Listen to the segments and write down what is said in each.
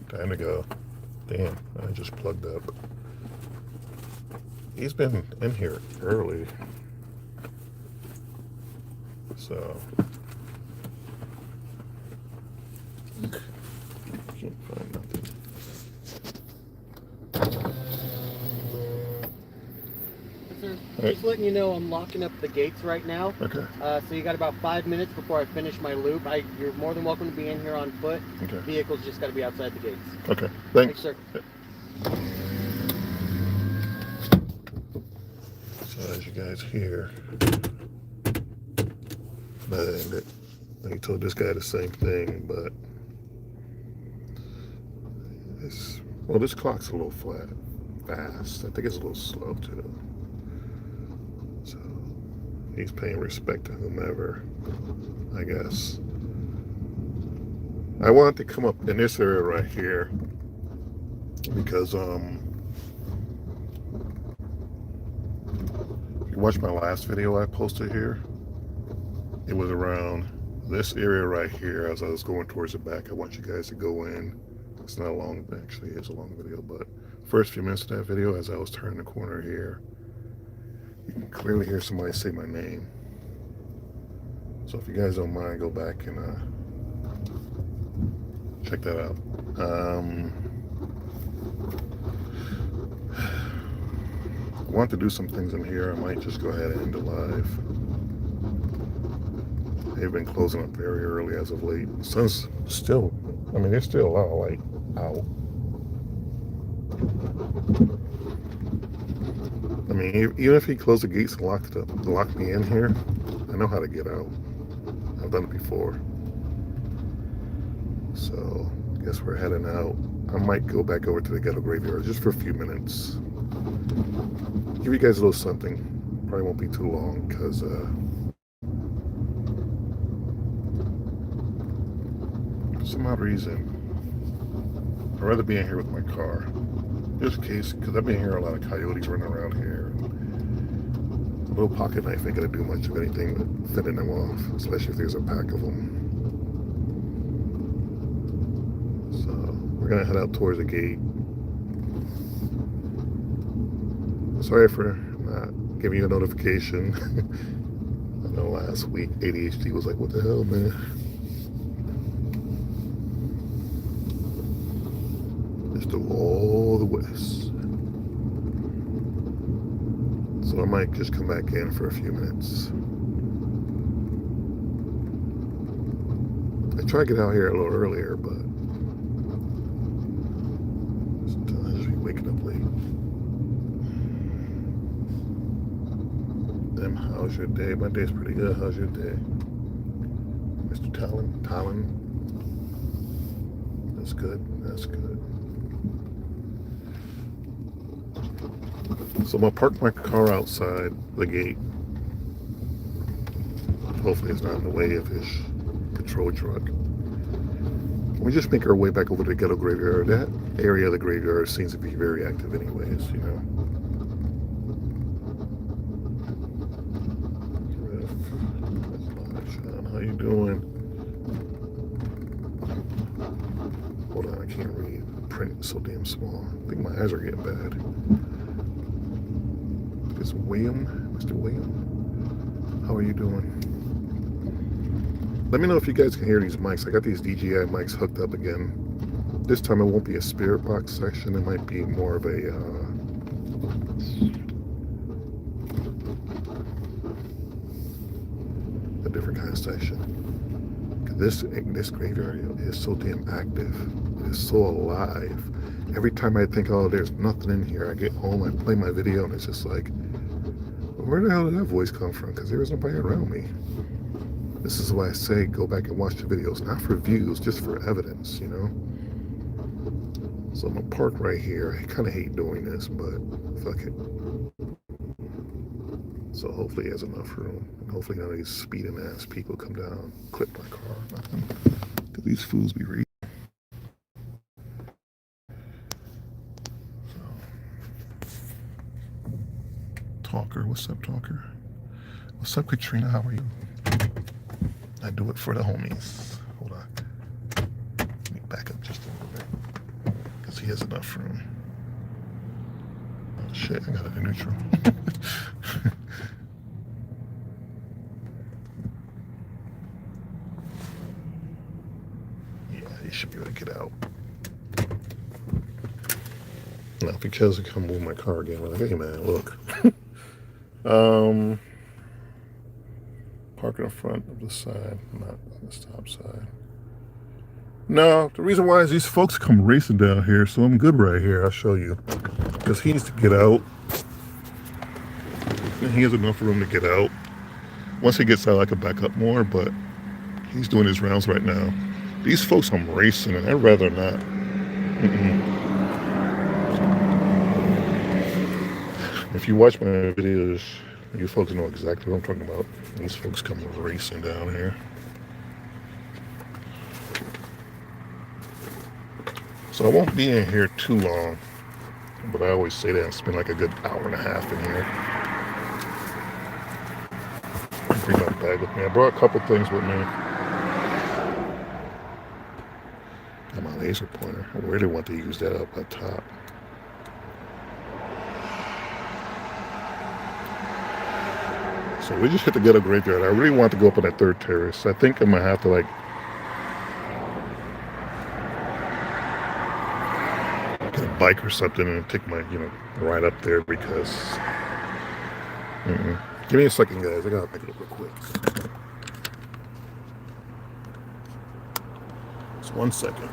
Time to go. Damn, I just plugged up. He's been in here early. So can't find nothing. Sir, Right. just letting you know I'm locking up the gates right now. Okay. So you got about 5 minutes before I finish my loop. You're more than welcome to be in here on foot. Okay. Vehicles just got to be outside the gates. Okay. Thanks, Thanks. sir. So as you guys hear, I told this guy the same thing, but this clock's a little fast. I think it's a little slow too. So he's paying respect to whomever, I guess. I wanted to come up in this area right here because if you watched my last video I posted here, it was around this area right here as I was going towards the back. I want you guys to go in. It's not long, actually it's a long video, but first few minutes of that video, as I was turning the corner here, you can clearly hear somebody say my name. So if you guys don't mind, go back and check that out. I want to do some things in here. I might just go ahead and end the live. They've been closing up very early as of late. Sun's still, I mean, there's still a lot of light out. I mean, even if he closed the gates and locked me in here, I know how to get out. I've done it before. So, I guess we're heading out. I might go back over to the ghetto graveyard just for a few minutes. Give you guys a little something. Probably won't be too long because for some odd reason, I'd rather be in here with my car. Just in case, because I've been hearing a lot of coyotes running around here. A little pocket knife ain't gonna do much of anything but fending them off, especially if there's a pack of them. So we're gonna head out towards the gate. Sorry for not giving you a notification. I know last week ADHD was like, what the hell, man? Just do all the west. So I might just come back in for a few minutes. I tried to get out here a little earlier, but sometimes I just be waking up late. How's your day? My day's pretty good. How's your day? Mr. Talon? That's good. That's good. So I'm gonna park my car outside the gate. Hopefully it's not in the way of his patrol truck. We just make our way back over to the ghetto graveyard. That area of the graveyard seems to be very active anyways, you know. How you doing? Hold on, I can't read. The print is so damn small. I think my eyes are getting bad. It's William, Mr. William. How are you doing? Let me know if you guys can hear these mics. I got these DJI mics hooked up again. This time it won't be a spirit box section. It might be more of a different kind of section. This graveyard is so damn active. It is so alive. Every time I think, oh, there's nothing in here, I get home, I play my video, and it's just like, where the hell did that voice come from? Because there was nobody around me. This is why I say go back and watch the videos, not for views, just for evidence, you know? So I'm gonna park right here. I kind of hate doing this, but fuck it. So hopefully he has enough room. And hopefully none of these speeding ass people come down, clip my car, nothing. Because these fools be reading. So. Talker, what's up, Talker? What's up, Katrina? How are you? I do it for the homies. Hold on. Let me back up just a little bit. he has enough room. Oh shit, I got it in neutral. Yeah, he should be able to get out. Now, if he tries to come move my car again, we're like, hey man, look. Park in the front of the side, not on the stop side. No, the reason why is these folks come racing down here, so I'm good right here. I'll show you. Because he needs to get out. And he has enough room to get out. Once he gets out, I can back up more, but he's doing his rounds right now. These folks I'm racing, and I'd rather not. If you watch my videos, you folks know exactly what I'm talking about. These folks come racing down here. So I won't be in here too long, but I always say that I spend like a good hour and a half in here. Bring my bag with me. I brought a couple things with me. And my laser pointer. I really want to use that up at top. So we just hit the ghetto graveyard. I really want to go up on that third terrace. I think I'm gonna have to like get a bike or something and take my, ride up there because. Give me a second, guys. I gotta pick it up real quick. Just 1 second.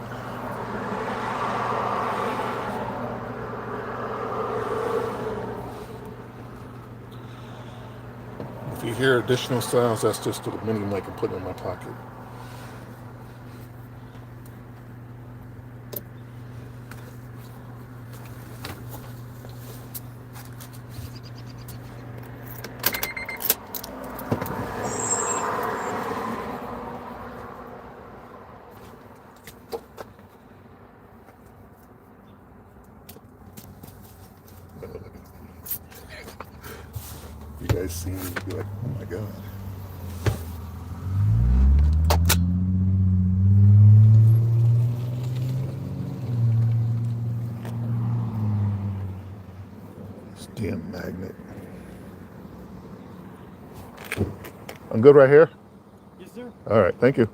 If you hear additional sounds, that's just the mini mic I'm putting in my pocket. You guys see me and be like, oh my god. This damn magnet. I'm good right here? Yes, sir. All right, thank you.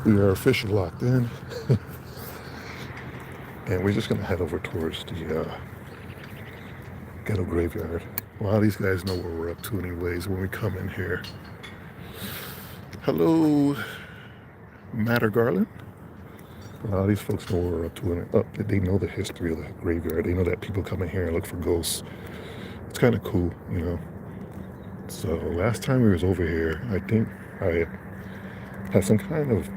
We are officially locked in. And we're just going to head over towards the ghetto graveyard. A lot of these guys know what we're up to anyways when we come in here. Hello, Matter Garland. A lot of these folks know what we're up to. And they know the history of the graveyard. They know that people come in here and look for ghosts. It's kind of cool, So last time we was over here, I think I had some kind of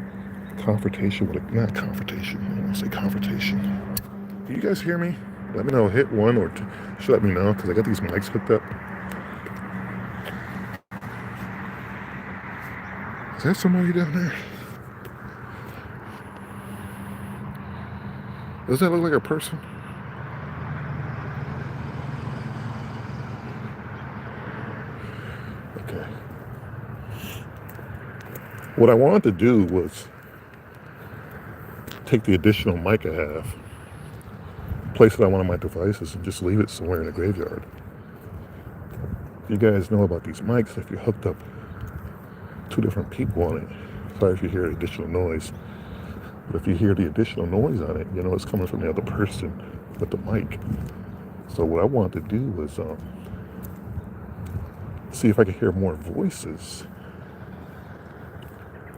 confrontation with not confrontation, I want to say confrontation. Do you guys hear me? Let me know, hit 1 or 2, just let me know, because I got these mics hooked up. Is that somebody down there? Does that look like a person? Okay. What I wanted to do was take the additional mic I have, place it on one of my devices, and just leave it somewhere in the graveyard. You guys know about these mics. If you hooked up 2 different people on it, sorry if you hear additional noise, but if you hear the additional noise on it, it's coming from the other person with the mic. So what I wanted to do was see if I could hear more voices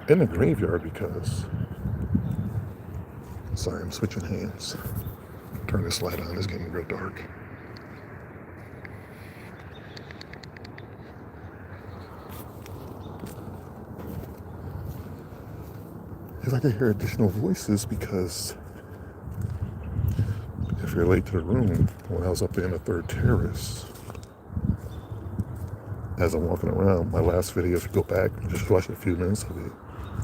in the graveyard because, sorry, I'm switching hands. Turn this light on, it's getting real dark. is I can hear additional voices because if you're late to the room, when I was up there in the third terrace, as I'm walking around, my last video, if you go back and just watch a few minutes of it,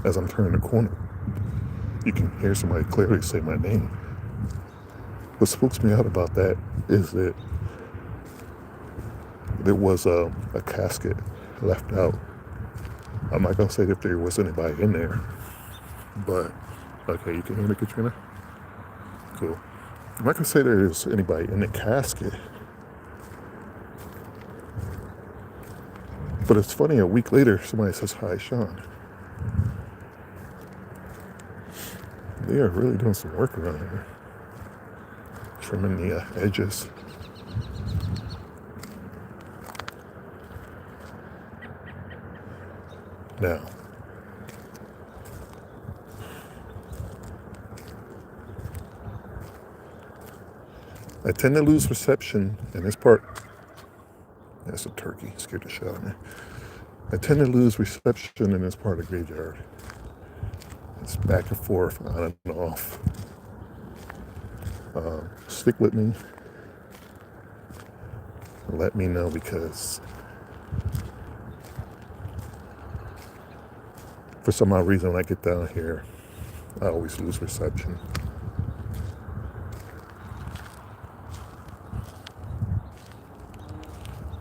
as I'm turning the corner, you can hear somebody clearly say my name. What spooks me out about that is that there was a casket left out. I'm not gonna say if there was anybody in there, but okay, you can hear me, Katrina? Cool. I'm not gonna say there's anybody in the casket, but it's funny, a week later, somebody says, "Hi, Sean." They are really doing some work around here. Trimming the edges. Now, I tend to lose reception in this part. That's a turkey, scared the shit out of me. I tend to lose reception in this part of the graveyard. It's back and forth, on and off. Stick with me. Let me know, because for some odd reason when I get down here, I always lose reception.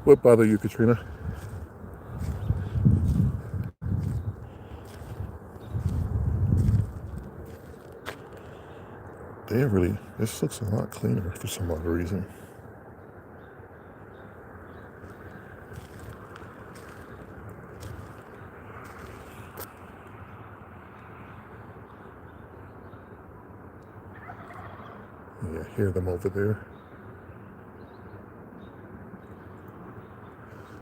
What bothered you, Katrina? This looks a lot cleaner for some odd reason. Yeah, I hear them over there.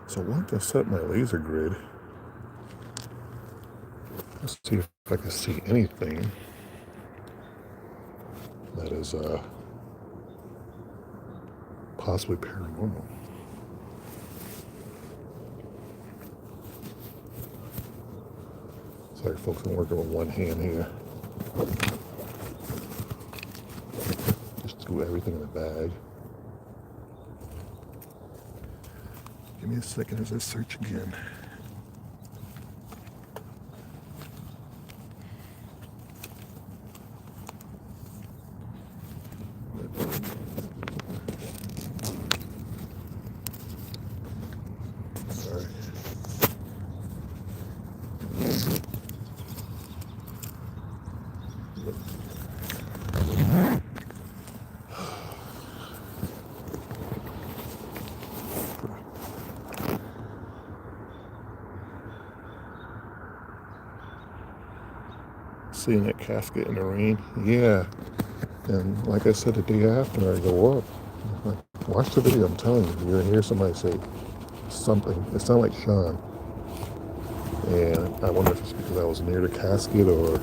So once I set my laser grid, let's see if I can see anything that is possibly paranormal. Sorry folks, I'm working with one hand here. Just threw everything in the bag. Give me a second as I search again. Sorry. Seeing that casket in the rain, yeah. And like I said, the day after I go up, watch the video. I'm telling you, you're gonna hear somebody say something. It sounded like Sean, and I wonder if it's because I was near the casket or.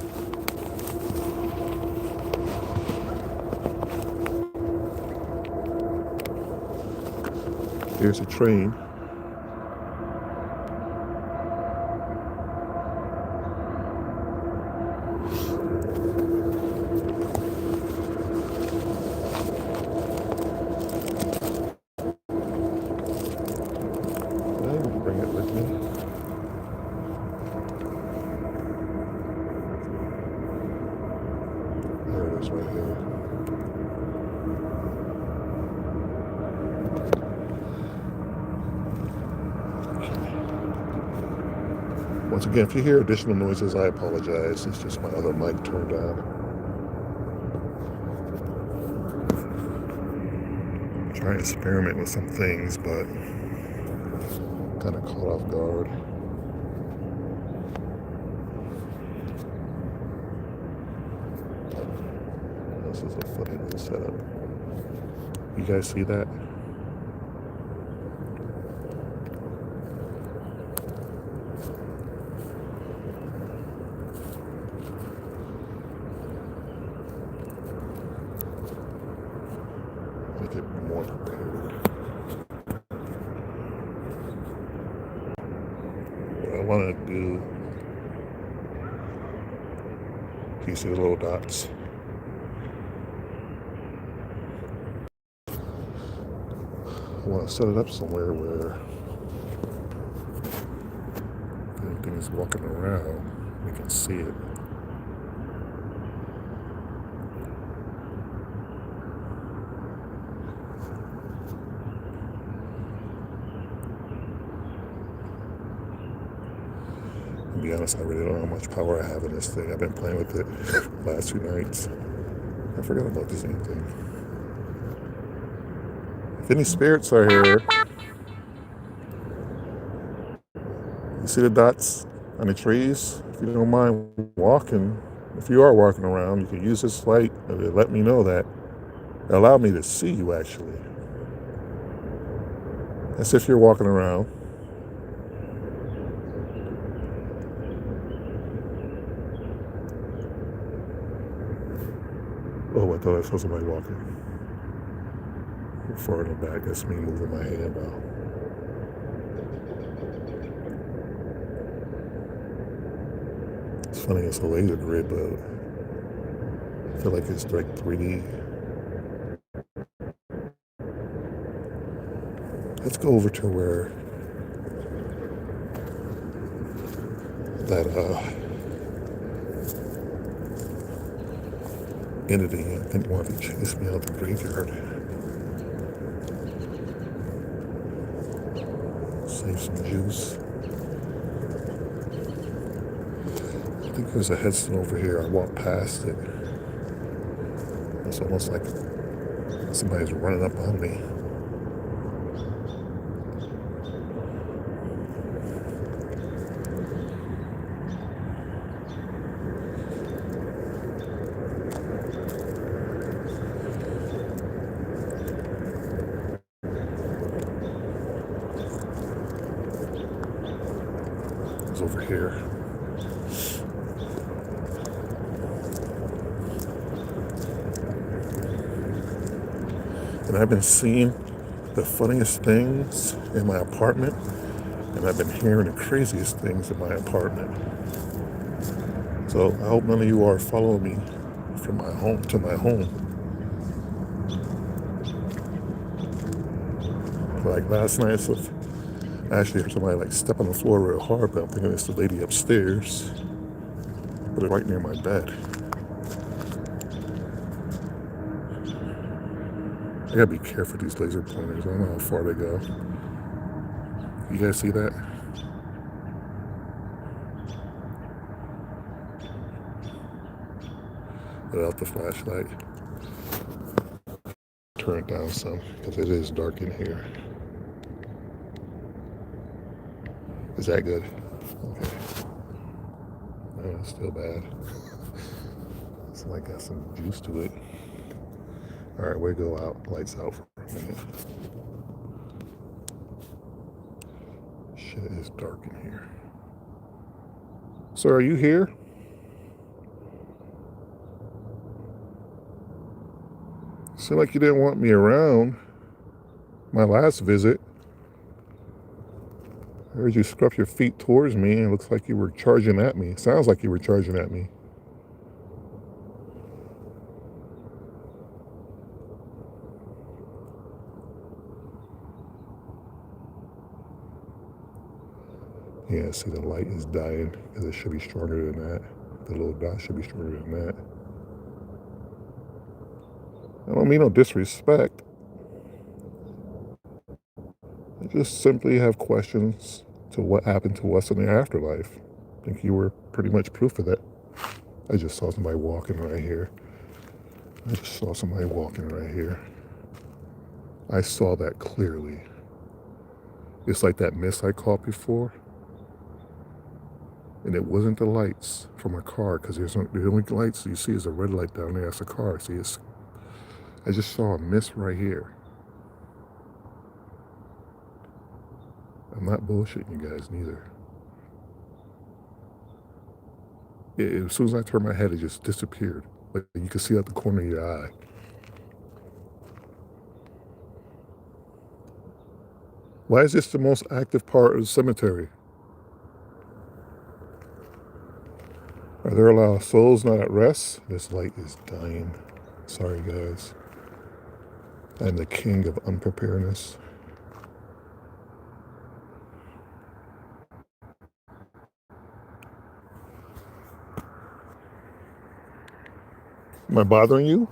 Here's a train. Right here. Once again, if you hear additional noises, I apologize. It's just my other mic turned on. I'm trying to experiment with some things, but kind of caught off guard. This is a funny little setup. You guys see that? Make it more prepared. What I want to do you see the little dots. I want to set it up somewhere where if anything is walking around, we can see it. To be honest, I really don't know how much power I have in this thing. I've been playing with it the last 2 nights. I forgot about this damn thing. If any spirits are here, you see the dots on the trees? If you don't mind walking, if you are walking around, you can use this light to let me know that. Allow me to see you, actually. As if you're walking around. Oh, I thought I saw somebody walking. Far in the back, that's me moving my hand now. It's funny, it's a laser grid, but I feel like it's like 3D. Let's go over to where that entity, I think, wanted to chase me out the graveyard. Save some juice. I think there's a headstone over here. I walked past it. It's almost like somebody's running up on me. It's over here. And I've been seeing the funniest things in my apartment, and I've been hearing the craziest things in my apartment. So I hope none of you are following me from my home to my home. Like last night, so I actually heard somebody like step on the floor real hard, but I'm thinking it's the lady upstairs, but it's right near my bed. I gotta be careful with these laser pointers. I don't know how far they go. You guys see that? Without the flashlight. Turn it down some, because it is dark in here. Is that good? Okay. No, it's still bad. It's like got some juice to it. Alright, we go out. Lights out for a minute. Shit, it is dark in here. Sir, are you here? Seemed like you didn't want me around my last visit. I heard you scruff your feet towards me, and it looks like you were charging at me. Sounds like you were charging at me. Yeah, see, the light is dying because it should be stronger than that. The little dot should be stronger than that. I don't mean no disrespect. I just simply have questions to what happened to us in the afterlife. I think you were pretty much proof of that. I just saw somebody walking right here. I saw that clearly. It's like that mist I caught before. And it wasn't the lights from a car, because the only lights you see is a red light down there. That's a car. See, I just saw a mist right here. I'm not bullshitting you guys neither. As soon as I turned my head, it just disappeared. Like you could see out the corner of your eye. Why is this the most active part of the cemetery? I Are there a lot of souls not at rest? This light is dying. Sorry, guys. I'm the king of unpreparedness. Am I bothering you?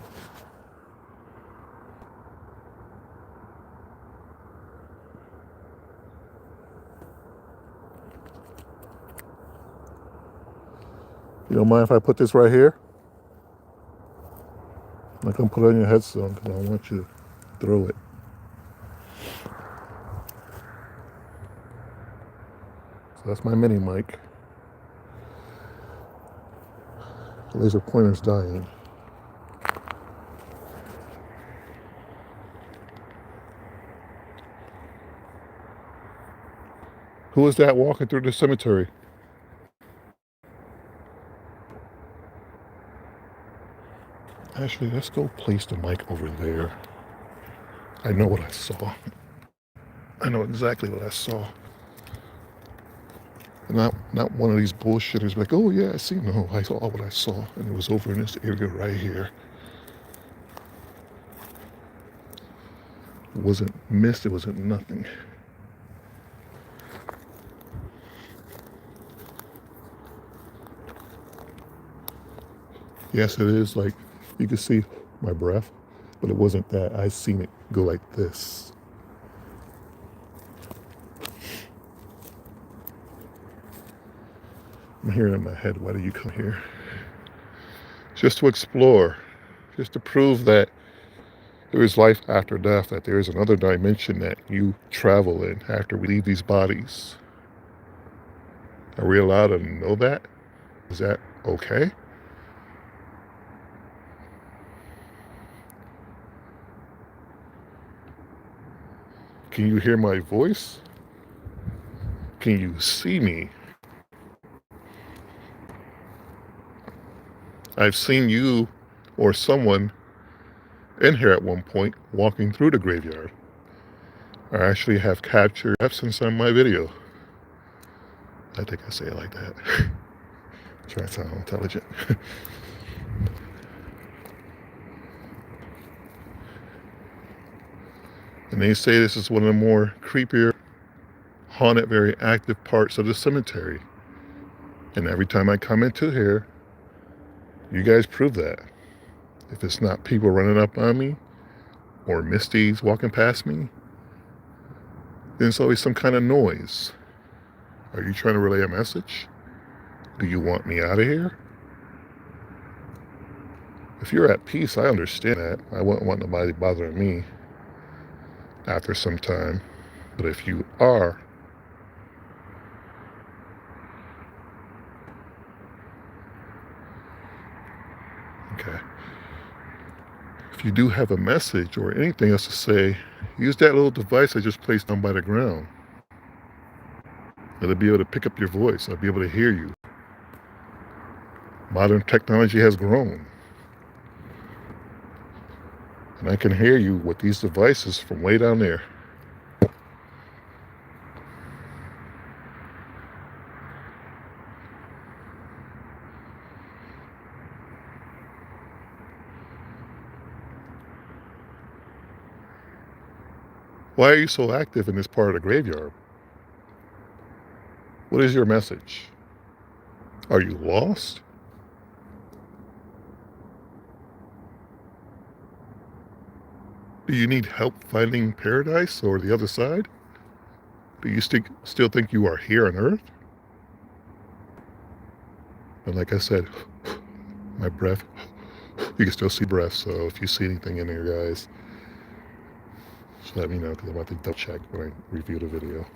You don't mind if I put this right here? I'm gonna put it on your headstone because I want you to throw it. So that's my mini mic. The laser pointer's dying. Who is that walking through the cemetery? Actually, let's go place the mic over there. I know what I saw. I know exactly what I saw. And not one of these bullshitters like, oh yeah, I see. No, I saw what I saw. And it was over in this area right here. It wasn't mist, it wasn't nothing. Yes, it is like, you can see my breath, but it wasn't that. I seen it go like this. I'm hearing in my head, why do you come here? Just to explore, just to prove that there is life after death, that there is another dimension that you travel in after we leave these bodies. Are we allowed to know that? Is that okay? Can you hear my voice? Can you see me? I've seen you or someone in here at one point walking through the graveyard. I actually have captured absence on my video. I think I say it like that. Try to sound intelligent. And they say this is one of the more creepier, haunted, very active parts of the cemetery. And every time I come into here, you guys prove that. If it's not people running up on me or misties walking past me, then it's always some kind of noise. Are you trying to relay a message? Do you want me out of here? If you're at peace, I understand that. I wouldn't want nobody bothering me after some time. But if you are, okay. If you do have a message or anything else to say, use that little device I just placed down by the ground. It'll be able to pick up your voice. I'll be able to hear you. Modern technology has grown. And I can hear you with these devices from way down there. Why are you so active in this part of the graveyard? What is your message? Are you lost? Do you need help finding paradise or the other side? Do you still think you are here on Earth? And like I said, my breath, you can still see breath, so if you see anything in here, guys, just let me know because I'm about to double check when I review the video.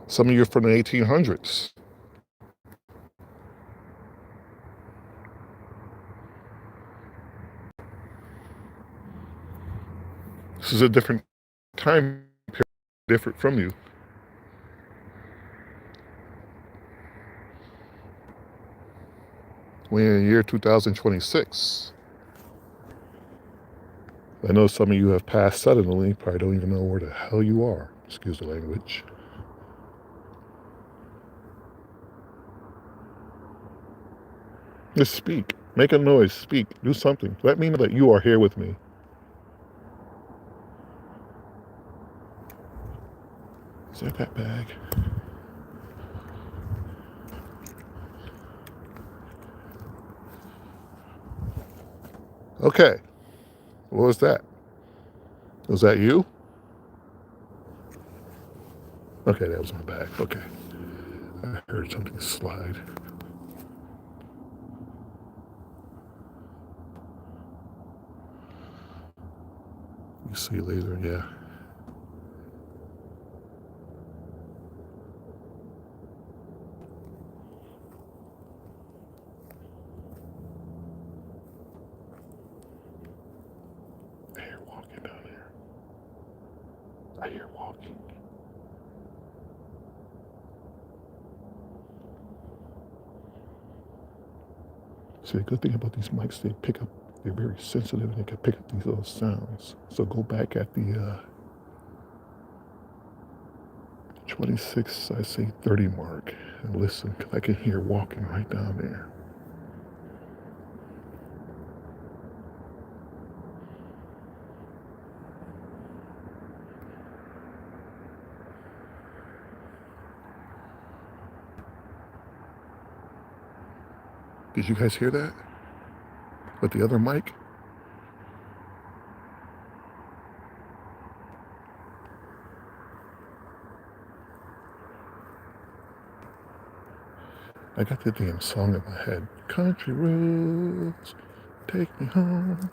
Some of you are from the 1800s. This is a different time period, different from you. We're in the year 2026. I know some of you have passed suddenly, probably don't even know where the hell you are. Excuse the language. Just speak. Make a noise. Speak. Do something. Let me know that you are here with me. Is that bag? Okay. What was that? Was that you? Okay, that was my bag. Okay. I heard something slide. You see you later, yeah. I hear walking down there. I hear walking. See, the good thing about these mics, they pick up, they're very sensitive and they can pick up these little sounds. So go back at the 26, I say 30 mark and listen, because I can hear walking right down there. Did you guys hear that? With the other mic? I got the damn song in my head. Country roads, take me home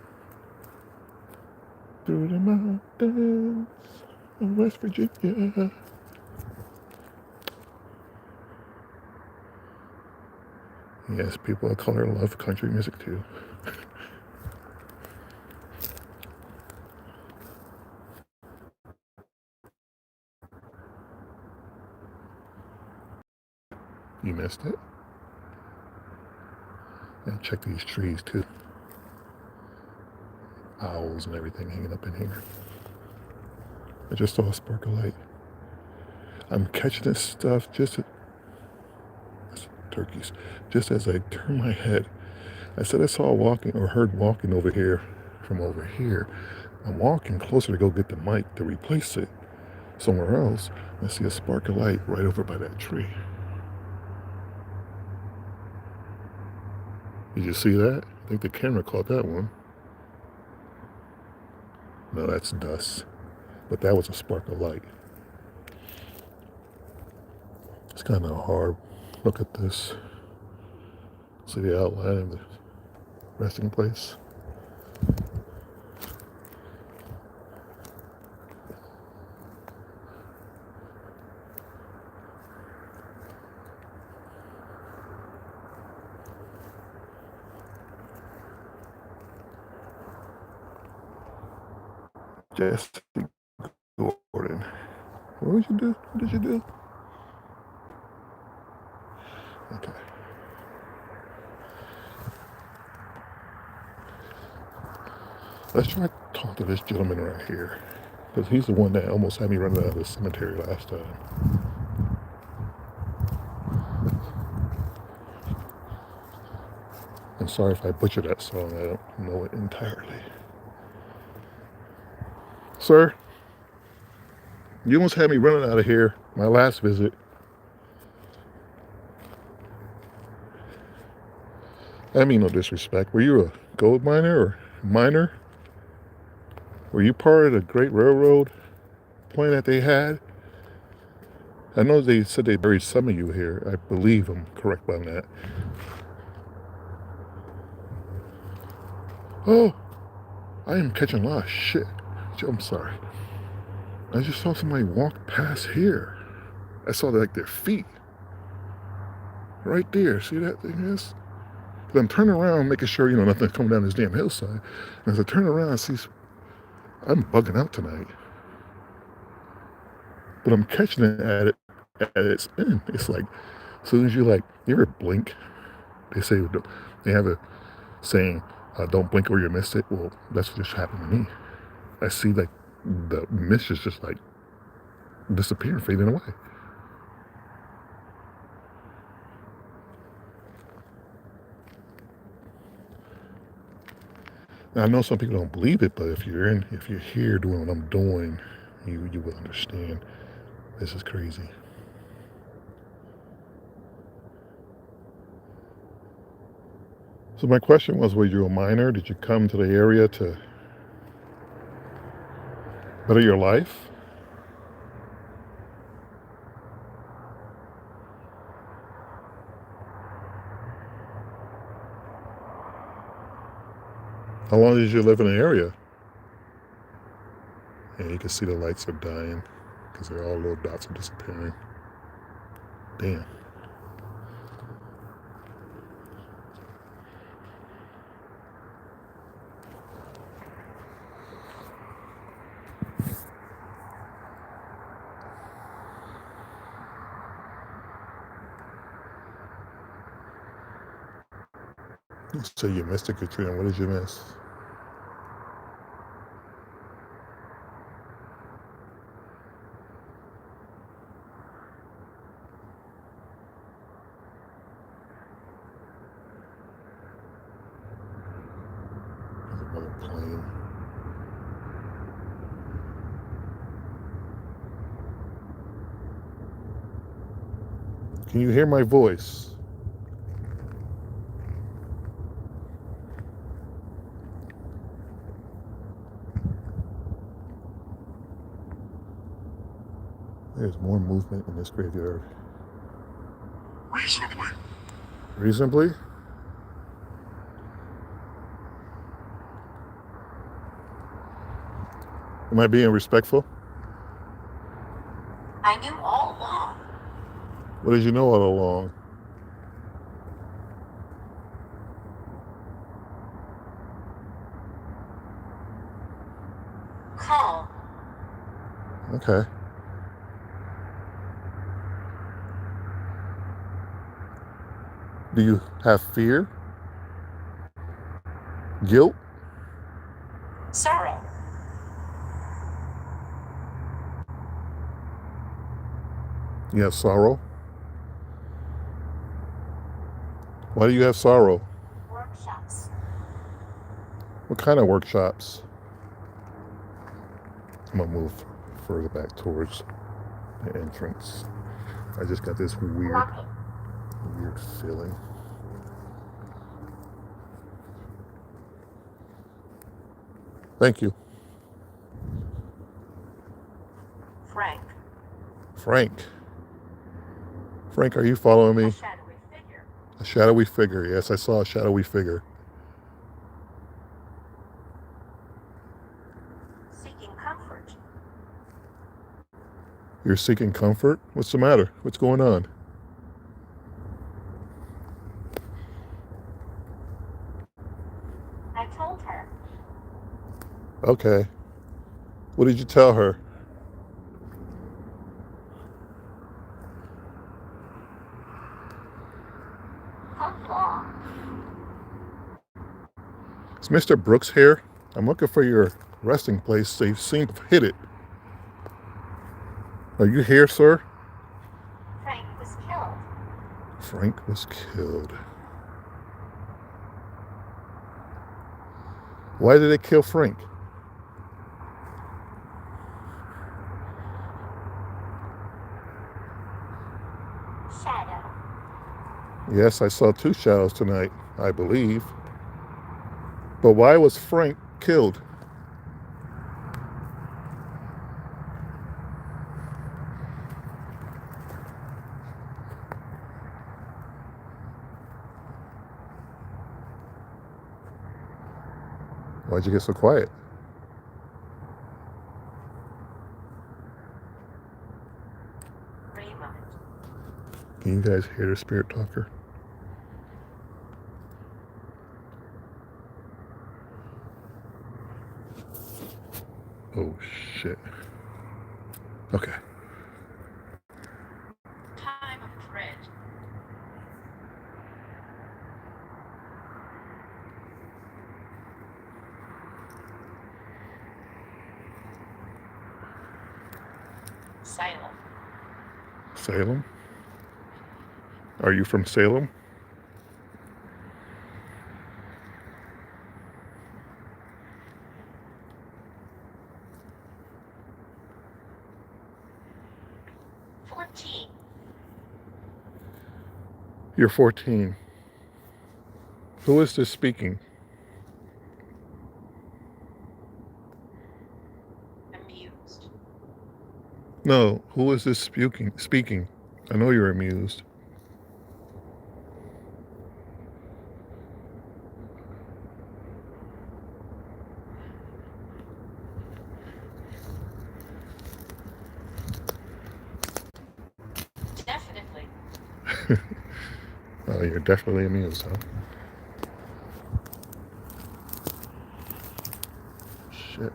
through the mountains of West Virginia. Yes, people of color love country music too. You missed it? And check these trees too. Owls and everything hanging up in here. I just saw a spark of light. I'm catching this stuff turkeys. Just as I turn my head, I said I saw walking or heard walking over here from over here. I'm walking closer to go get the mic to replace it somewhere else. I see a spark of light right over by that tree. Did you see that? I think the camera caught that one. No, that's dust. But that was a spark of light. It's kind of hard. Look at this. See the outline of the resting place? Jesse Gordon. What did you do? What did you do? Okay. Let's try to talk to this gentleman right here. Because he's the one that almost had me running out of the cemetery last time. I'm sorry if I butchered that song. I don't know it entirely. Sir, you almost had me running out of here my last visit. I mean no disrespect. Were you a gold miner or miner? Were you part of the Great Railroad plan that they had? I know they said they buried some of you here. I believe I'm correct on that. Oh, I am catching a lot of shit. I'm sorry. I just saw somebody walk past here. I saw like their feet. Right there. See that thing is? I'm turning around, making sure, nothing's coming down this damn hillside. And as I turn around, I see I'm bugging out tonight. But I'm catching it at its end. It's like, as soon as you ever blink, they say, they have a saying, don't blink or you'll miss it. Well, that's what just happened to me. I see the mist is just disappearing, fading away. I know some people don't believe it, but if you're here doing what I'm doing, you will understand. This is crazy. So my question was, were you a miner? Did you come to the area to better your life? How long did you live in the area? And you can see the lights are dying because they're all little dots are disappearing. Damn. So you missed it, Katrina. What did you miss? There's another plane. Can you hear my voice? There's more movement in this graveyard. Reasonably. Reasonably? Am I being respectful? I knew all along. What did you know all along? Calm. Okay. Do you have fear? Guilt? Sorrow. You have sorrow? Why do you have sorrow? Workshops. What kind of workshops? I'm gonna move further back towards the entrance. I just got this weird feeling. Thank you. Frank. Frank. Frank, are you following me? A shadowy figure. A shadowy figure. Yes, I saw a shadowy figure. Seeking comfort. You're seeking comfort? What's the matter? What's going on? I told her. Okay. What did you tell her? How long? Is Mr. Brooks here? I'm looking for your resting place. They seem to have hit it. Are you here, sir? Frank was killed. Frank was killed. Why did they kill Frank? Shadow. Yes, I saw two shadows tonight, I believe. But why was Frank killed? Why'd you get so quiet? Raymond. Can you guys hear the spirit talker? Oh shit. Okay. Time of dread. Salem. Salem? Are you from Salem? 14. You're 14. Who is this speaking? Amused. No, who is this speaking? I know you're amused. Definitely. Oh, you're definitely amused, huh? Shit.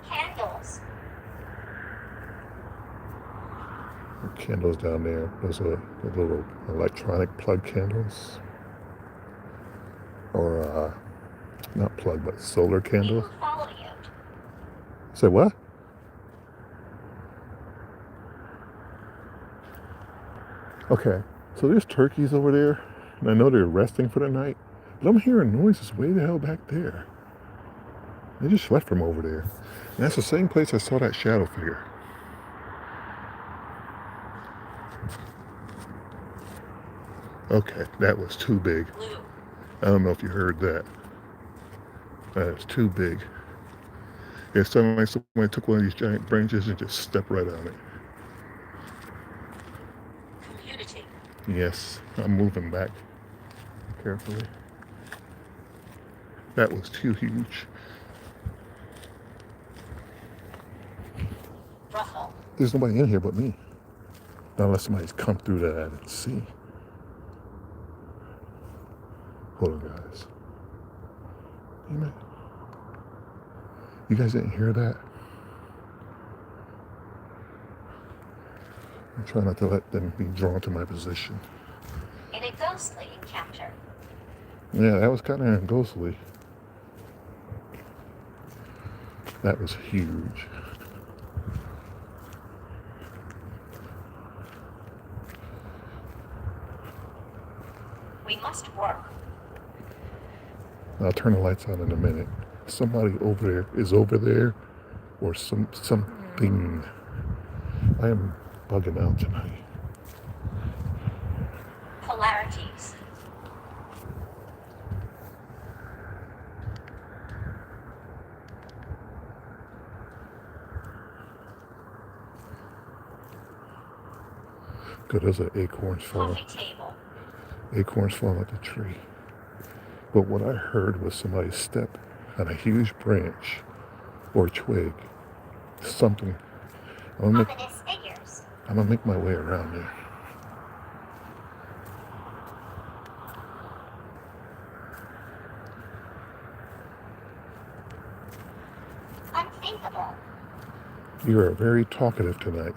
Candles. Candles down there. Those are the little electronic plug candles. Or, not plug, but solar We candles. will follow you. Say what? Okay, so there's turkeys over there, and I know they're resting for the night, but I'm hearing noises way the hell back there. They just left from over there. And that's the same place I saw that shadow figure. Okay, that was too big. Blue. I don't know if you heard that. That is too big. It sounded like somebody took one of these giant branches and just stepped right on it. Community. Yes, I'm moving back carefully. That was too huge. Ruffle. There's nobody in here but me. Not unless somebody's come through that I didn't see. Hold on, guys. Damn it. You guys didn't hear that? I'm trying not to let them be drawn to my position. In a ghostly encounter. Yeah, that was kind of ghostly. That was huge. We must work. I'll turn the lights on in a minute. Somebody over there is over there, or something. I am bugging out tonight. Polarities. Good as an acorns fall. Coffee table. Acorns fall at the tree. But what I heard was somebody step on a huge branch or twig. Something. Ominous figures. I'm gonna make my way around there. Unthinkable. You are very talkative tonight.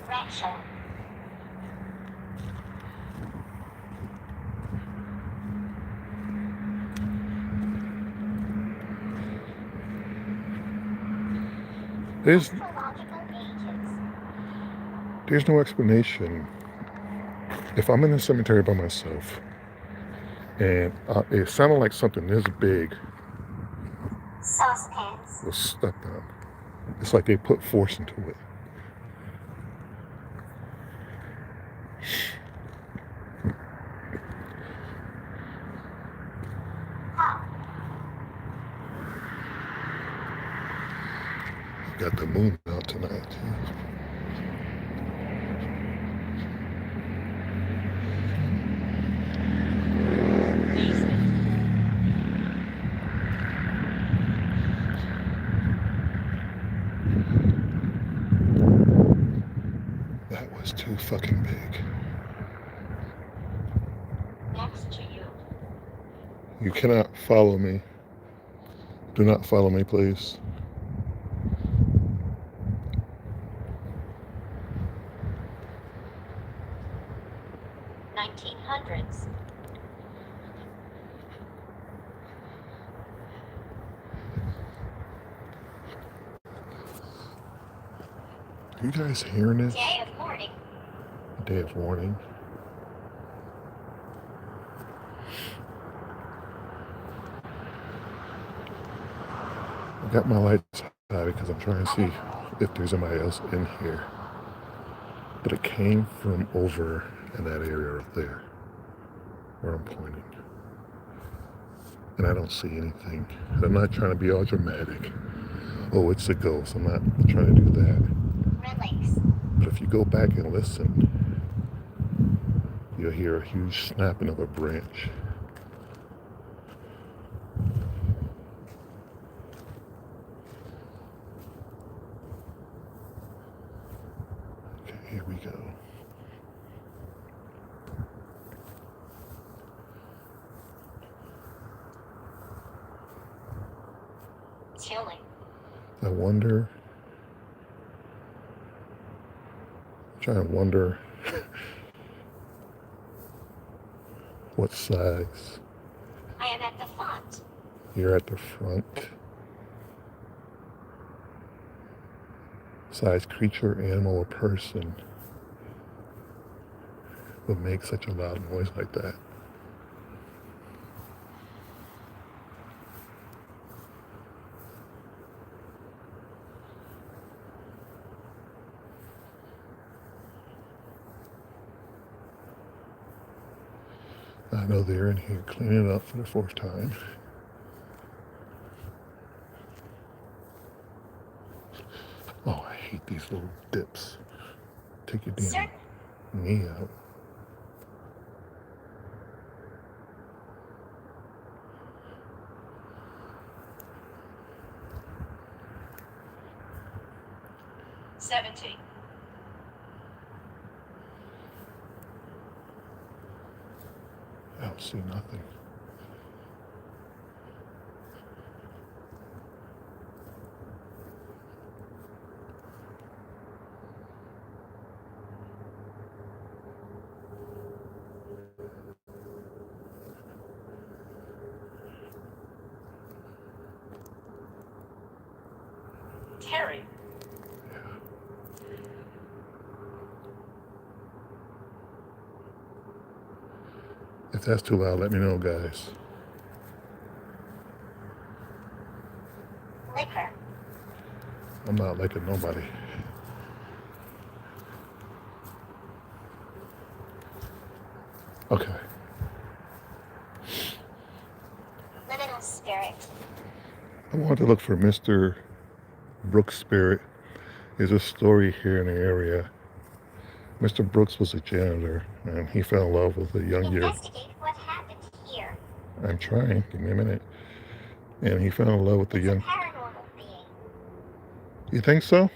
Rational. There's Astrological ages. there's no explanation. If I'm in the cemetery by myself and it sounded like something this big Saucepans. was stepped on. It's like they put force into it. Hop. Got the moon out tonight too. That was too fucking big. Next to you. You cannot follow me. Do not follow me, please. $1900s. You guys hearing this? Day of mourning. Day of warning. I got my lights high because I'm trying to see if there's anybody else in here. But it came from over in that area up there where I'm pointing. And I don't see anything. I'm not trying to be all dramatic. Oh, it's a ghost. I'm not trying to do that. Red Lakes. But if you go back and listen, you'll hear a huge snapping of a branch. Okay, here we go. Chilling. I wonder, trying to wonder what size. I am at the font. You're at the front. Size creature, animal, or person would make such a loud noise like that. I know they're in here cleaning it up for the fourth time. Oh, I hate these little dips. Take your damn Sir, knee out. '70. I don't see nothing. Terry. If that's too loud, let me know, guys. Liquor. I'm not liking nobody. Okay. Liminal spirit. I wanted to look for Mr. Brooks' spirit. There's a story here in the area. Mr. Brooks was a janitor, and he fell in love with a young year. Investigate what happened here. I'm trying. Give me a minute. And he fell in love with a It's a young. paranormal being. You think so?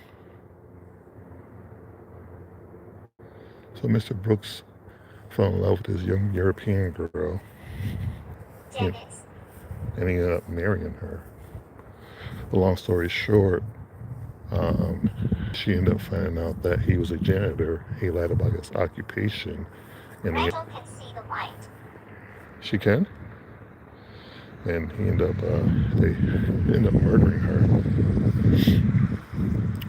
So Mr. Brooks fell in love with this young European girl, Dennis. and he ended up marrying her. The long story short, she ended up finding out that he was a janitor. He lied about his occupation, and Rachel can see the light. she can. And he ended up, they ended up murdering her.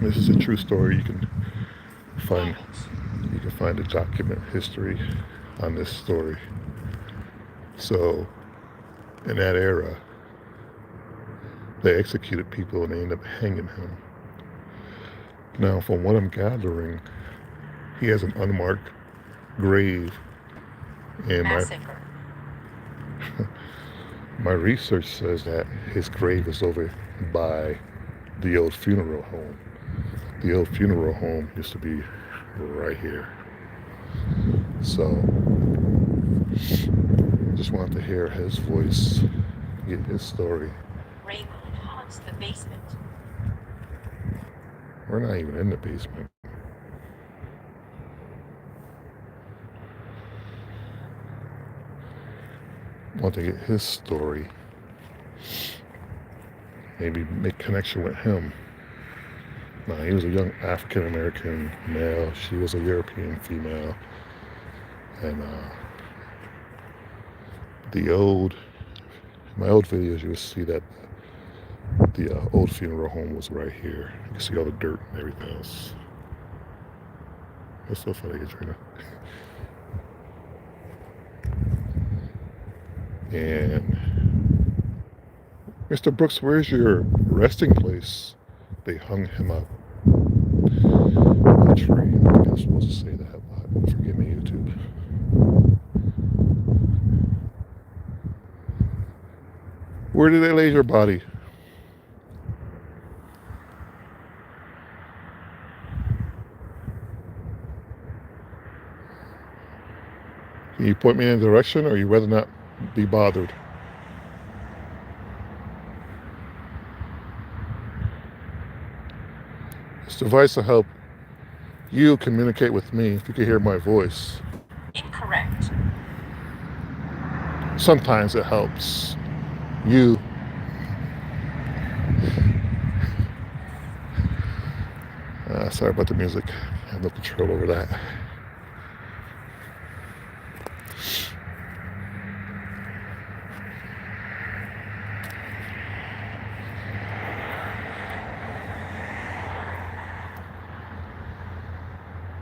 This is a true story. You can find the document history on this story. So, in that era, they executed people and they ended up hanging him. Now, from what I'm gathering, he has an unmarked grave, and my research says that his grave is over by the old funeral home. The old funeral home used to be right here. So, just wanted to hear his voice, get his story. Raymond haunts the basement. We're not even in the basement. Want to get his story. Maybe make connection with him. Now, he was a young African American male. She was a European female. And my old videos, you will see that the old funeral home was right here. You can see all the dirt and everything else. That's so funny, Katrina. And Mr. Brooks, where's your resting place? They hung him up a tree. I think I'm supposed to say that, but forgive me, YouTube. Where did they lay your body? Can you point me in a direction, or you rather not be bothered? This device will help you communicate with me if you can hear my voice. Incorrect. Sometimes it helps you. Sorry about the music. I have no control over that.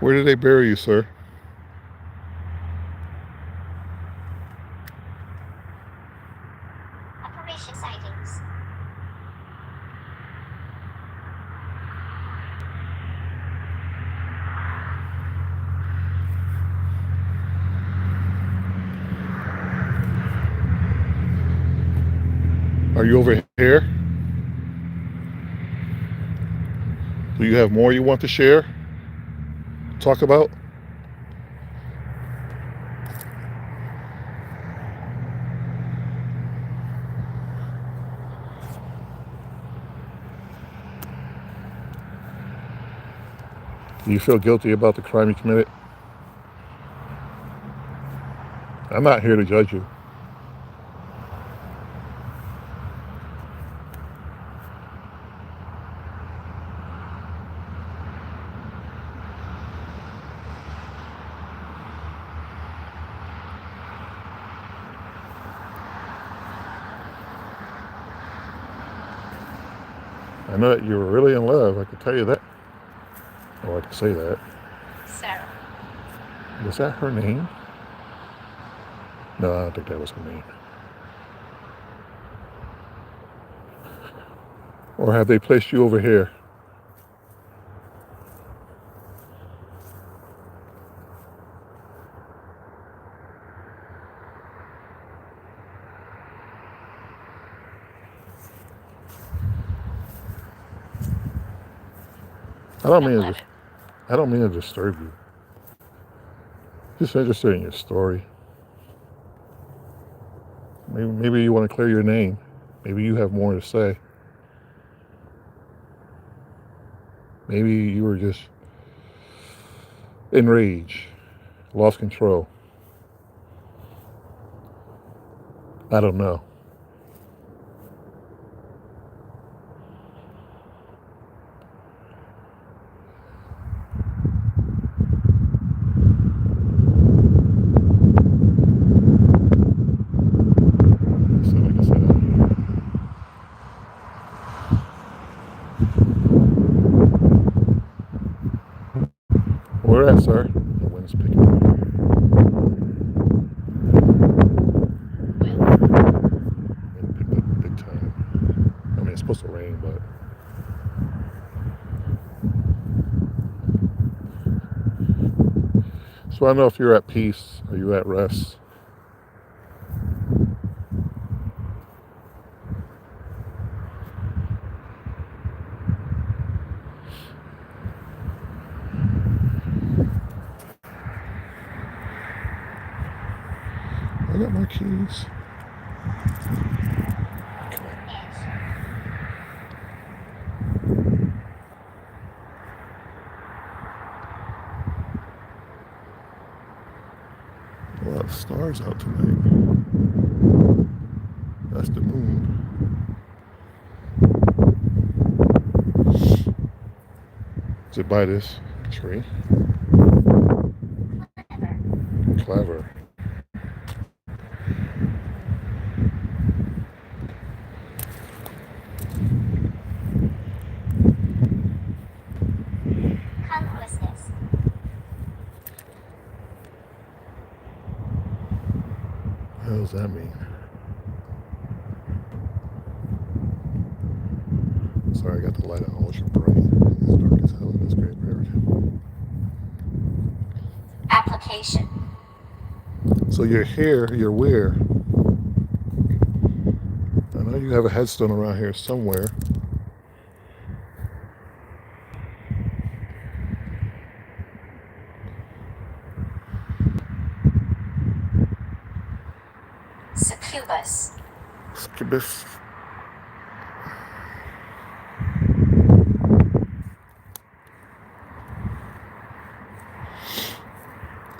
Where did they bury you, sir? Apparition sightings. Are you over here? Do you have more you want to share? Talk about? Do you feel guilty about the crime you committed? I'm not here to judge you. I know that you were really in love, I can tell you that. Oh, I can say that. Sarah. Was that her name? No, I don't think that was her name. Or have they placed you over here? I don't mean to disturb you. Just interested in your story. Maybe you want to clear your name. Maybe you have more to say. Maybe you were just enraged, lost control. I don't know. So like I said, where at, sir? The wind's picking up. Wind picked up big time. I mean, it's supposed to rain, but so I don't know if you're at peace or you at rest. I got my keys. A lot of stars out tonight. That's the moon. Is it by this tree? Clever. Conquestess. that mean? Sorry, I got the light on ultra bright. It's dark as hell in this graveyard. Application. So you're here, you're where? I know you have a headstone around here somewhere. Succubus. Succubus.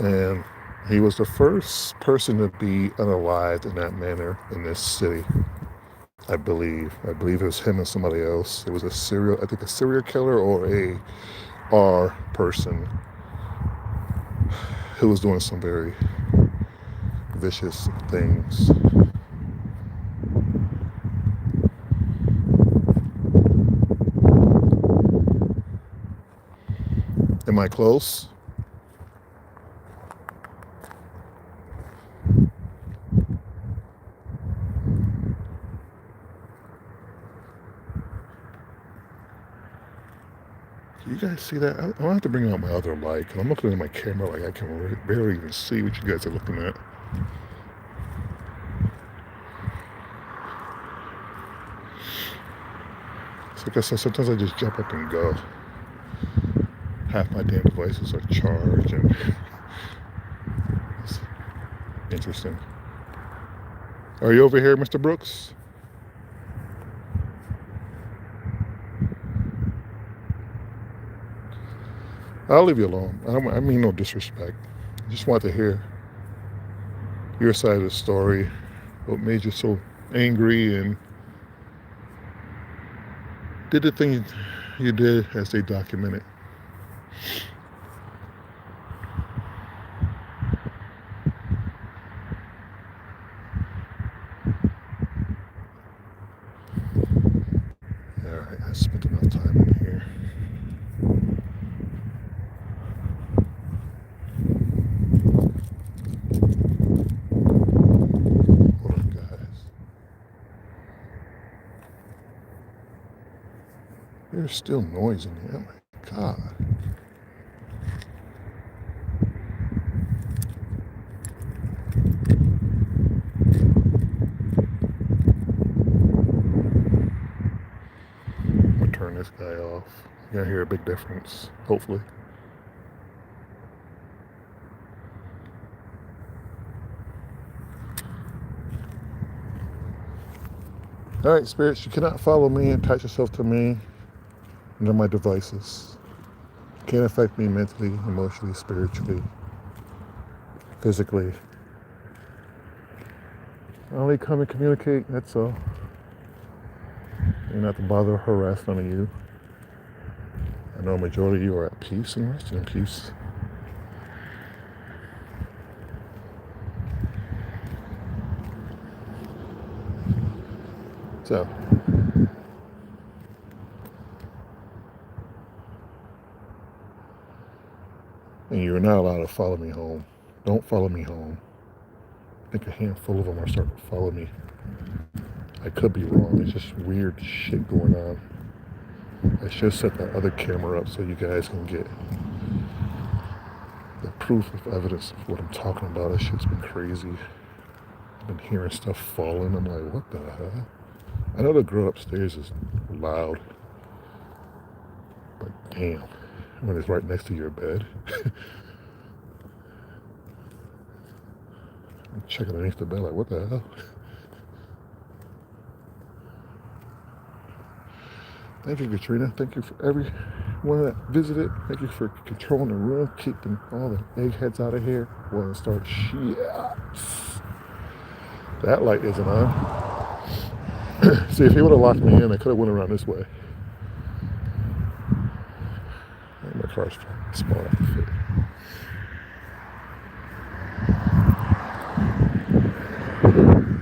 And he was the first person to be unalived in that manner in this city. I believe it was him and somebody else. It was a serial killer or a R person who was doing some very vicious things. Am I close? You guys see that? I have to bring out my other light. I'm looking at my camera like I can barely even see what you guys are looking at. So like I said, sometimes I just jump up and go. Half my damn devices are charged, and it's interesting. Are you over here, Mr. Brooks? I'll leave you alone. I mean no disrespect. I just want to hear your side of the story. What made you so angry and did the thing you did as they documented. Alright, I spent enough time in here. Hold on, guys. There's still noise in here. Oh my god. I'm gonna turn this guy off. You're gonna hear a big difference, hopefully. Alright, spirits, you cannot follow me and attach yourself to me and to my devices. You can't affect me mentally, emotionally, spiritually, physically. I only come and communicate, that's all. You're not to bother or harass none of you. I know a majority of you are at peace and resting in peace. So, and you're not allowed to follow me home. Don't follow me home. I think a handful of them are starting to follow me. I could be wrong. It's just weird shit going on. I should set that other camera up so you guys can get the proof of evidence of what I'm talking about. That shit's been crazy. I've been hearing stuff falling. I'm like, what the hell? I know the girl upstairs is loud, but damn, when it's right next to your bed. I'm checking underneath the bed like, what the hell? Thank you, Katrina. Thank you for everyone that visited. Thank you for controlling the room, keeping all the eggheads out of here. Want to start shit. That light isn't on. See, if he would have locked me in, I could have went around this way. My car's small enough to fit.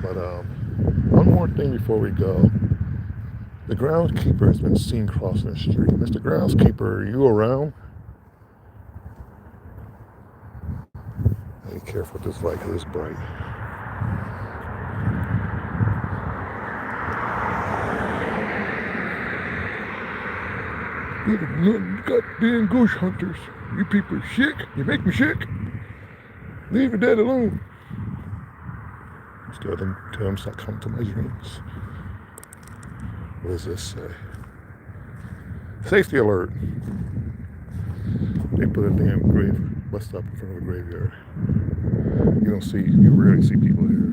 But one more thing before we go. The groundskeeper has been seen crossing the street. Mr. Groundskeeper, are you around? Be careful with this light because it's bright. You're the goddamn ghost hunters. You people are sick. You make me sick. Leave your dad alone. Tell them to not come to my dreams. What does this say? Safety alert. They put a damn bus stop in front of a graveyard. You rarely see people here.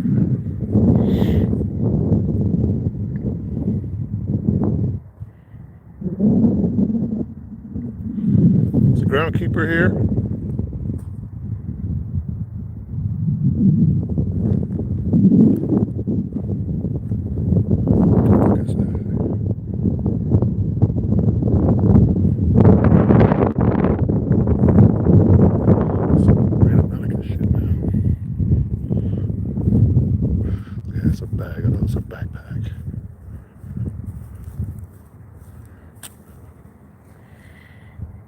Is the groundkeeper here? What is that? Some random elegant shit now. Yeah, it's a bag. I know it's a backpack.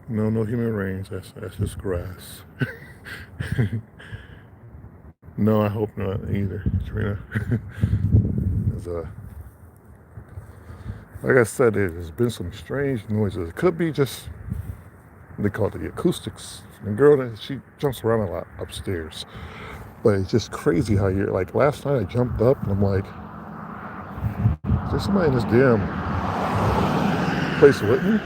No human remains. That's just grass. No, I hope not either, Trina. Like I said, there's been some strange noises. It could be just, they call it the acoustics. The girl, she jumps around a lot upstairs. But it's just crazy how you're, like, last night I jumped up and I'm like, is there somebody in this damn place with me?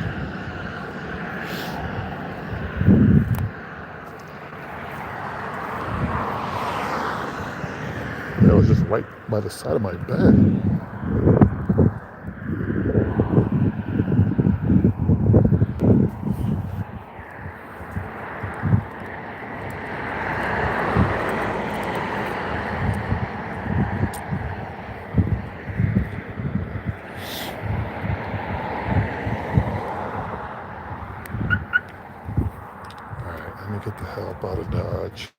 That was just right by the side of my bed. Alright, let me get the hell up out of Dodge.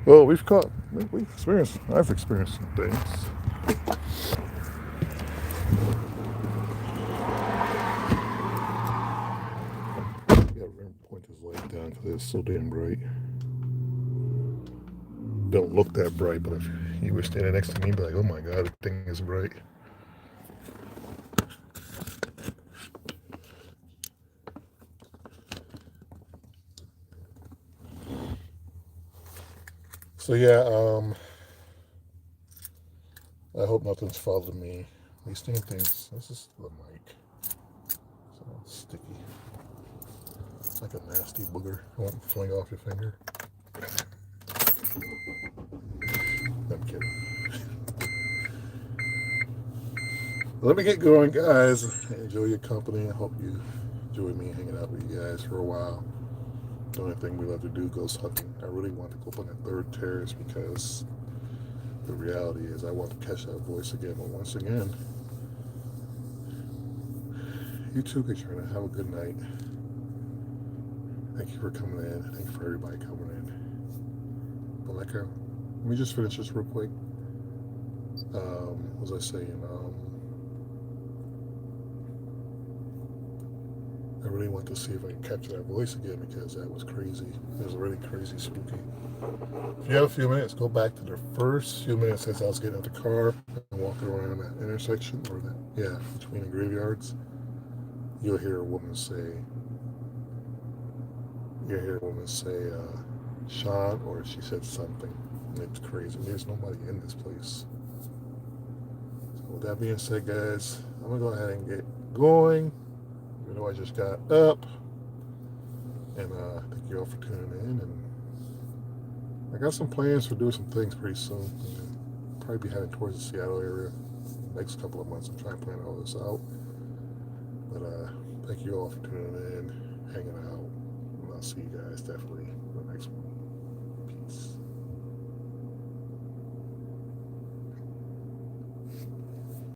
Well, I've experienced some things. Yeah, remember to point this light down because it's so damn bright. Don't look that bright, but if you were standing next to me, you'd be like, oh my god, the thing is bright. So yeah, I hope nothing's following me. These things, this is the mic. So it's sticky. It's like a nasty booger. It won't fling off your finger. I'm kidding. Let me get going, guys. Enjoy your company. I hope you enjoy me hanging out with you guys for a while. The only thing we love to do, ghost hunting. I really want to go up on that third terrace because the reality is I want to catch that voice again. But once again, you too, Katrina. Have a good night. Thank you for coming in. Thank you for everybody coming in. But let me just finish this real quick. What was I saying? I really want to see if I can capture that voice again because that was crazy. It was really crazy spooky. If you have a few minutes, go back to the first few minutes as I was getting out the car and walking around that intersection, or between the graveyards. You'll hear a woman say, Sean, or she said something. And it's crazy. There's nobody in this place. So with that being said, guys, I'm going to go ahead and get going. Even though I just got up. And thank you all for tuning in. And I got some plans for doing some things pretty soon. Probably be heading towards the Seattle area next couple of months. I'm trying to plan all this out. But thank you all for tuning in, hanging out. And I'll see you guys definitely in the next one.